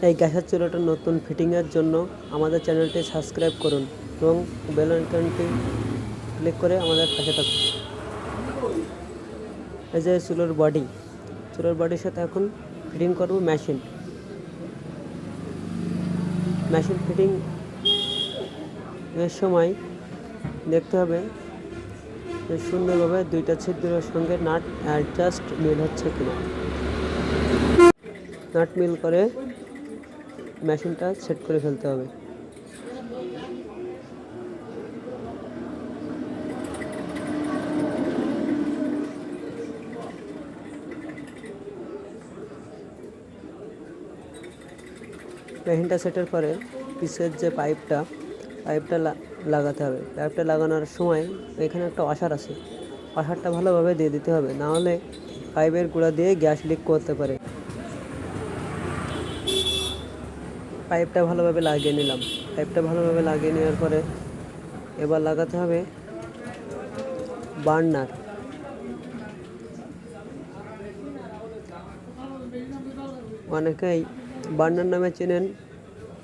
এই গ্যাসের চুলাটার নতুন ফিটিংয়ের জন্য আমাদের চ্যানেলটি সাবস্ক্রাইব করুন এবং বেল আইকনটি ক্লিক করে আমাদের পাশে থাকুন। এই যে চুলার বডির সাথে এখন ফিটিং করব মেশিন ফিটিং এর সময় দেখতে হবে যে সুন্দরভাবে দুইটা ছিদ্রের সঙ্গে নাট অ্যাডজাস্ট মিল হচ্ছে কিনা। নাট মিল করে মেশিনটা সেট করে ফেলতে হবে। মেশিনটা সেটের পরে পিসের যে পাইপটা লাগাতে হবে। পাইপটা লাগানোর সময় এখানে একটা ওয়াশার আছে, ওয়াশারটা ভালোভাবে দিয়ে দিতে হবে, না হলে পাইপের গোড়া দিয়ে গ্যাস লিক করতে পারে। পাইপটা ভালোভাবে লাগিয়ে নিলাম। ভালোভাবে লাগিয়ে নেওয়ার পরে এবার লাগাতে হবে বার্নার। অনেকেই বার্নার নামে চেনেন,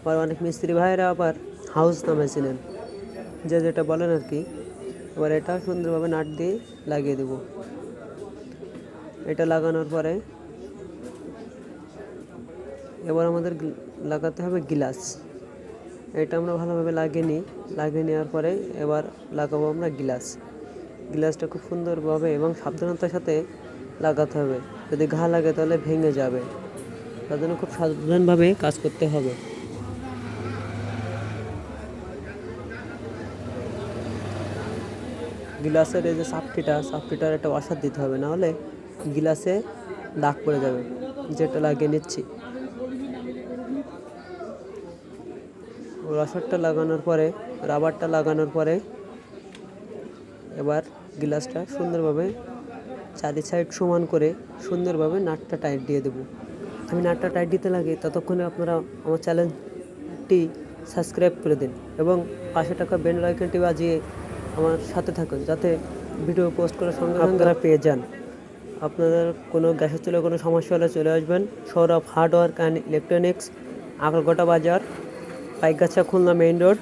আর অনেক মিস্ত্রি ভাইয়েরা আবার হাউস নামে চেনেন, যে যেটা বলেন আর কি। এবার এটা সুন্দরভাবে নাট দিয়ে লাগিয়ে দেব। এটা লাগানোর পরে এবার আমাদের লাগাতে হবে গ্লাস। এটা আমরা ভালোভাবে লাগিয়ে নেওয়ার পরে এবার লাগাবো আমরা গ্লাসটা খুব সুন্দরভাবে এবং সাবধানতার সাথে লাগাতে হবে। যদি ঘা লাগে তাহলে ভেঙে যাবে, তার জন্য খুব সাবধানভাবে কাজ করতে হবে। গ্লাসের এই যে সাপটিটার একটা ওয়াশার দিতে হবে, না হলে গ্লাসে দাগ পড়ে যাবে। যেটা লাগিয়ে নিচ্ছি, ওয়াশারটা লাগানোর পরে, রাবারটা লাগানোর পরে এবার গ্লাসটা সুন্দরভাবে চারি সাইড সমান করে সুন্দরভাবে নাটটা টাইট দিয়ে দেবো। আমি নাটটা টাইট দিতে লাগে, ততক্ষণে আপনারা আমার চ্যানেলটি সাবস্ক্রাইব করে দিন এবং পাশে থাকা বেল আইকনটি বাজিয়ে আমার সাথে থাকুন, যাতে ভিডিও পোস্ট করার সঙ্গে আপনারা পেয়ে যান। আপনাদের কোনো গ্যাসের চুলায় কোনো সমস্যা হলে চলে আসবেন সৌরভ হার্ডওয়্যার অ্যান্ড ইলেকট্রনিক্স, আকলগোটা বাজার, পাইকগাছা, খুলনা মেইন রোড।